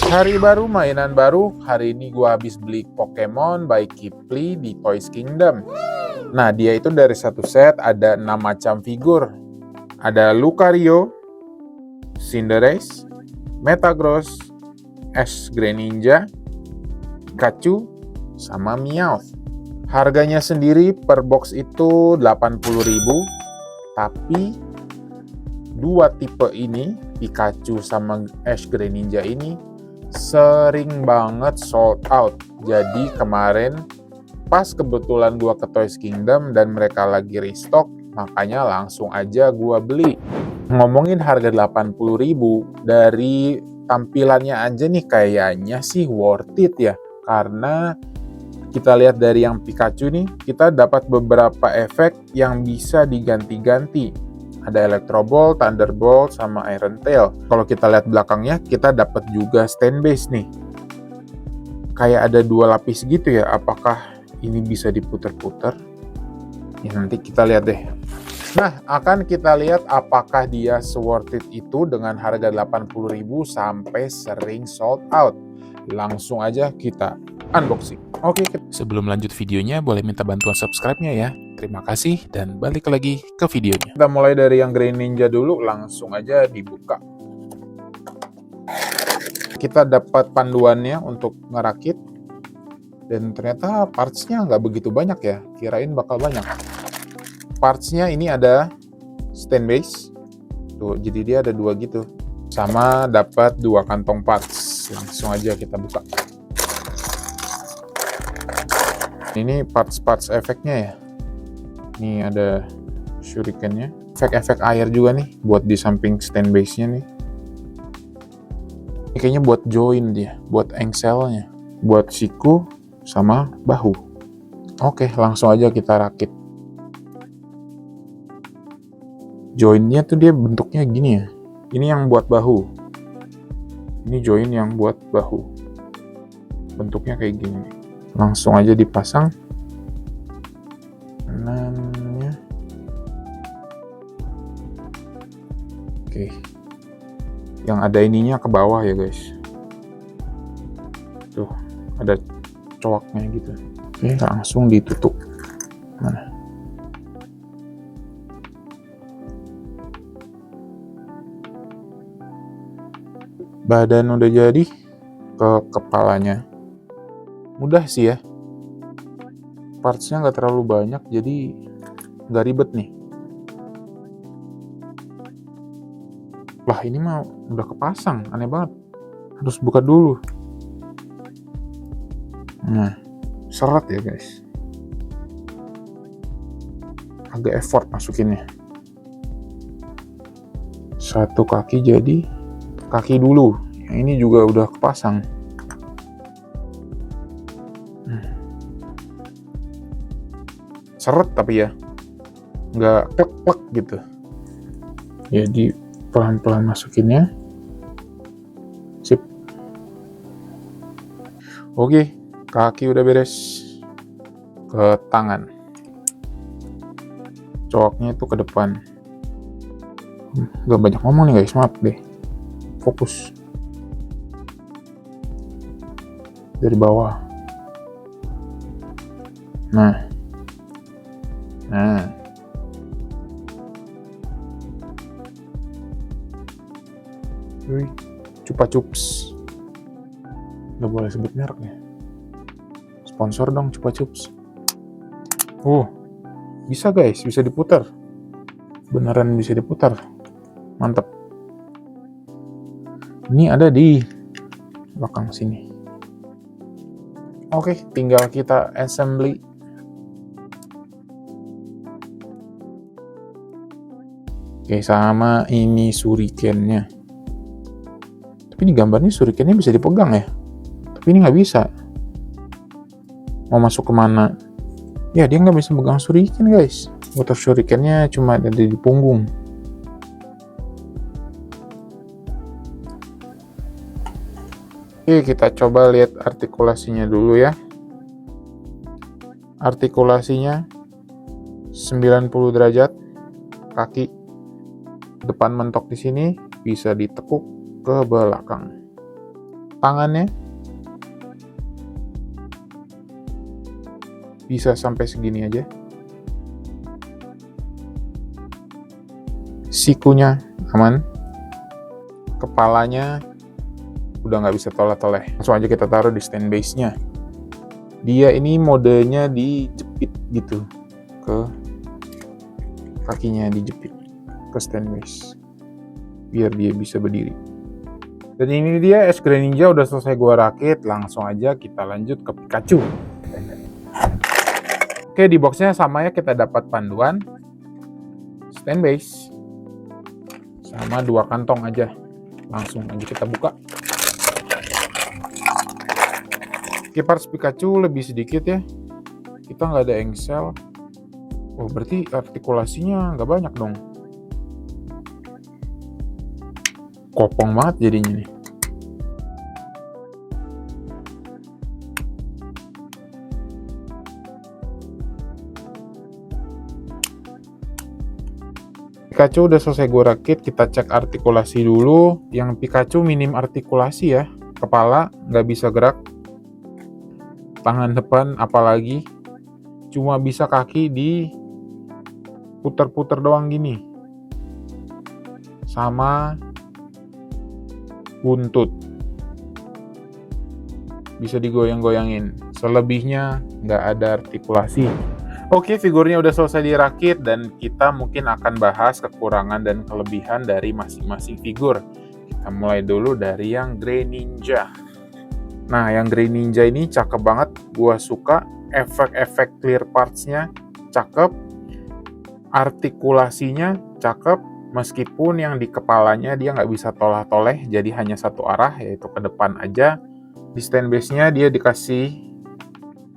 Hari baru, mainan baru. Hari ini gua habis beli Pokemon by Kipli di Toys Kingdom. Nah, dia itu dari satu set ada 6 macam figur. Ada Lucario, Cinderace, Metagross, Ash Greninja, Pikachu, sama Meowth. Harganya sendiri per box itu 80.000, tapi dua tipe ini, Pikachu sama Ash Greninja ini, sering banget sold out. Jadi kemarin pas kebetulan gua ke Toys Kingdom dan mereka lagi restock, makanya langsung aja gua beli. Ngomongin harga 80.000, dari tampilannya aja nih kayaknya sih worth it ya. Karena kita lihat dari yang Pikachu nih, kita dapat beberapa efek yang bisa diganti-ganti. Ada Electro Ball, Thunderbolt, sama Iron Tail. Kalau kita lihat belakangnya, kita dapat juga stand base nih. Kayak ada dua lapis gitu ya, apakah ini bisa diputer-puter? Ya nanti kita lihat deh. Nah, akan kita lihat apakah dia worth it itu dengan harga 80.000 sampai sering sold out. Langsung aja kita unboxing. Oke, sebelum lanjut videonya, boleh minta bantuan subscribe-nya ya. Terima kasih, dan balik lagi ke videonya. Kita mulai dari yang Greninja dulu, langsung aja dibuka. Kita dapat panduannya untuk ngerakit, dan ternyata parts-nya nggak begitu banyak ya. Kirain bakal banyak. Parts-nya ini ada stand base, tuh, jadi dia ada dua gitu. Sama dapat dua kantong parts. Langsung aja kita buka. Ini parts-parts efeknya ya. Ini ada shurikennya. Efek-efek air juga nih, buat di samping stand base-nya nih. Ini kayaknya buat join dia, buat engselnya, buat siku sama bahu. Oke, langsung aja kita rakit. Joinnya tuh dia bentuknya gini ya. Ini yang buat bahu. Ini join yang buat bahu. Bentuknya kayak gini. Langsung aja dipasang. Kanannya. Oke. Yang ada ininya ke bawah ya guys. Tuh, ada cowoknya gitu. Oke, langsung ditutup. Mana? Badan udah jadi, ke kepalanya. Mudah sih ya. Partsnya nggak terlalu banyak, jadi nggak ribet nih. Lah ini mah udah kepasang, aneh banget. Harus buka dulu. Nah, seret ya guys. Agak effort masukinnya. Satu kaki jadi, kaki dulu. Yang ini juga udah kepasang. Seret tapi ya, nggak plek-plek gitu. Jadi pelan-pelan masukinnya. Sip. Oke, kaki udah beres. Ke tangan. Cowoknya itu ke depan. Gak banyak ngomong nih guys, maaf deh. Fokus. Dari bawah. Nah. Wih, Chupa Chups. Gak boleh sebut merek ya. Sponsor dong Chupa Chups. Bisa guys, bisa diputar. Beneran bisa diputar. Mantap. Ini ada di belakang sini. Oke, tinggal kita assembly. Oke, sama ini shurikennya. Tapi ini gambarnya shurikennya bisa dipegang ya. Tapi ini nggak bisa. Mau masuk kemana? Ya, dia nggak bisa pegang shuriken guys. Water shurikennya cuma ada di punggung. Oke, kita coba lihat artikulasinya dulu ya. Artikulasinya 90 derajat. Kaki depan mentok di sini, bisa ditekuk ke belakang. tangannya. Bisa sampai segini aja. Sikunya aman. Kepalanya udah nggak bisa toleh-toleh. Langsung aja kita taruh di stand base-nya. Dia ini modenya dijepit gitu ke kakinya, dijepit ke stand base biar dia bisa berdiri. Dan ini dia es Greninja udah selesai gua rakit. Langsung aja kita lanjut ke Pikachu. Oke, di boxnya sama ya, kita dapat panduan, stand base, sama 2 kantong aja. Langsung aja kita buka. Parts Pikachu lebih sedikit ya. Kita nggak ada engsel. Oh, berarti artikulasinya nggak banyak dong. Kopong banget jadinya nih. Pikachu udah selesai gue rakit, kita cek artikulasi dulu. Yang Pikachu minim artikulasi ya. Kepala nggak bisa gerak. Tangan depan apalagi. Cuma bisa kaki di puter-puter doang gini. Sama buntut. Bisa digoyang-goyangin. Selebihnya nggak ada artikulasi. Oke, figurnya udah selesai dirakit dan kita mungkin akan bahas kekurangan dan kelebihan dari masing-masing figur. Kita mulai dulu dari yang Greninja. Nah, yang Greninja ini cakep banget. Gua suka efek-efek clear parts-nya cakep. Artikulasinya cakep. Meskipun yang di kepalanya dia nggak bisa tolah-toleh, jadi hanya satu arah, yaitu ke depan aja. Di stand base-nya dia dikasih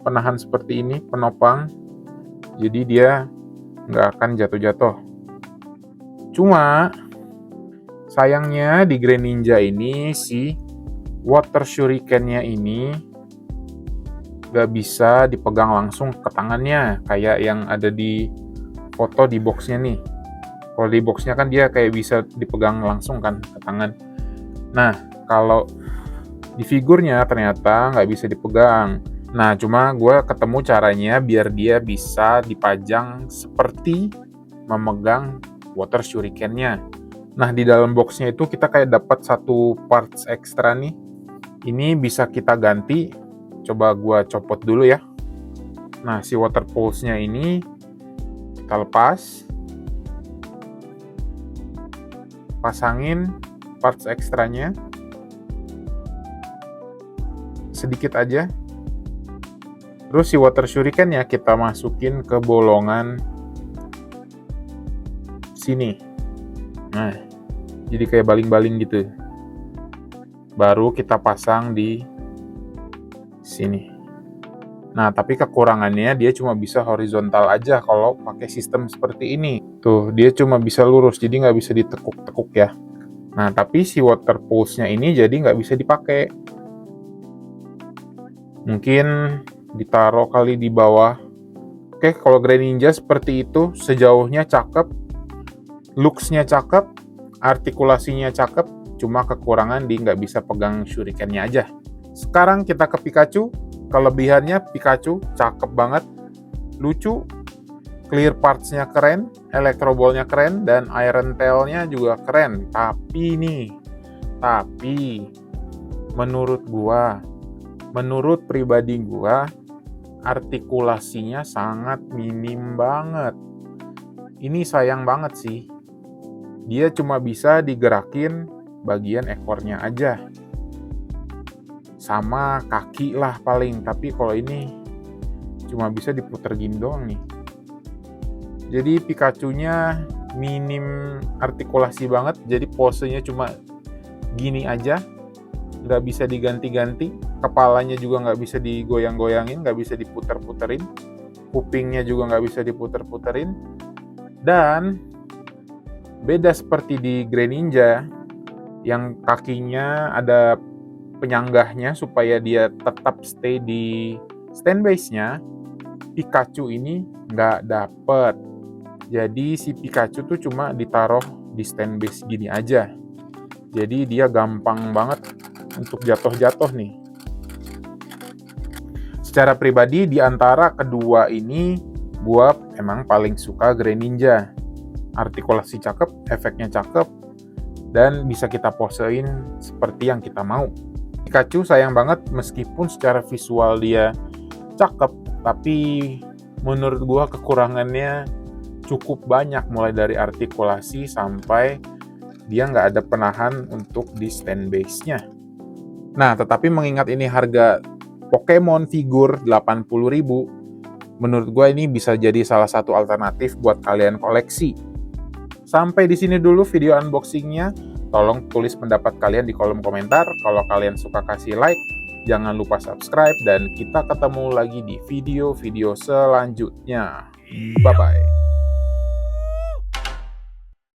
penahan seperti ini, penopang. Jadi dia nggak akan jatuh-jatuh. Cuma sayangnya di Greninja ini si Water Shuriken-nya ini nggak bisa dipegang langsung ke tangannya kayak yang ada di foto di box-nya nih. Kalau di box-nya kan dia kayak bisa dipegang langsung kan ke tangan. Nah, kalau di figurnya ternyata nggak bisa dipegang. Nah, cuma gue ketemu caranya biar dia bisa dipajang seperti memegang Water Shuriken-nya. Nah, di dalam box-nya itu kita kayak dapat satu parts ekstra nih. Ini bisa kita ganti. Coba gue copot dulu ya. Nah, si water pulse-nya ini kita lepas. Pasangin parts ekstranya. Sedikit aja. Terus si water shuriken-nya kita masukin ke bolongan sini. Nah, jadi kayak baling-baling gitu. Baru kita pasang di sini. Nah, tapi kekurangannya dia cuma bisa horizontal aja kalau pakai sistem seperti ini. Tuh, dia cuma bisa lurus, jadi nggak bisa ditekuk-tekuk ya. Nah, tapi si water pulse-nya ini jadi nggak bisa dipakai. Mungkin ditaruh kali di bawah. Oke, kalau Greninja seperti itu, sejauhnya cakep, looks-nya cakep, artikulasinya cakep, cuma kekurangan di nggak bisa pegang shuriken-nya aja. Sekarang kita ke Pikachu. Kelebihannya Pikachu cakep banget, lucu, clear parts-nya keren, electro ball-nya keren, dan iron tail-nya juga keren. Tapi menurut pribadi gua, artikulasinya sangat minim banget. Ini sayang banget sih. Dia cuma bisa digerakin bagian ekornya aja. Sama kaki lah paling, tapi kalau ini cuma bisa diputer gini doang nih. Jadi Pikachu-nya minim artikulasi banget, jadi posenya cuma gini aja, nggak bisa diganti-ganti, kepalanya juga nggak bisa digoyang-goyangin, nggak bisa diputer-puterin, kupingnya juga nggak bisa diputer-puterin, dan beda seperti di Greninja, yang kakinya ada penyanggahnya supaya dia tetap stay di stand base-nya, Pikachu ini nggak dapet. Jadi si Pikachu tuh cuma ditaruh di stand base gini aja. Jadi dia gampang banget untuk jatuh-jatuh nih. Secara pribadi di antara kedua ini, gua emang paling suka Greninja. Artikulasi cakep, efeknya cakep, dan bisa kita posein seperti yang kita mau. Pikachu sayang banget meskipun secara visual dia cakep, tapi menurut gua kekurangannya cukup banyak, mulai dari artikulasi sampai dia nggak ada penahan untuk di stand base-nya. Nah, tetapi mengingat ini harga Pokemon figur 80.000, menurut gue ini bisa jadi salah satu alternatif buat kalian koleksi. Sampai di sini dulu video unboxing-nya. Tolong tulis pendapat kalian di kolom komentar. Kalau kalian suka kasih like, jangan lupa subscribe, dan kita ketemu lagi di video-video selanjutnya. Bye-bye.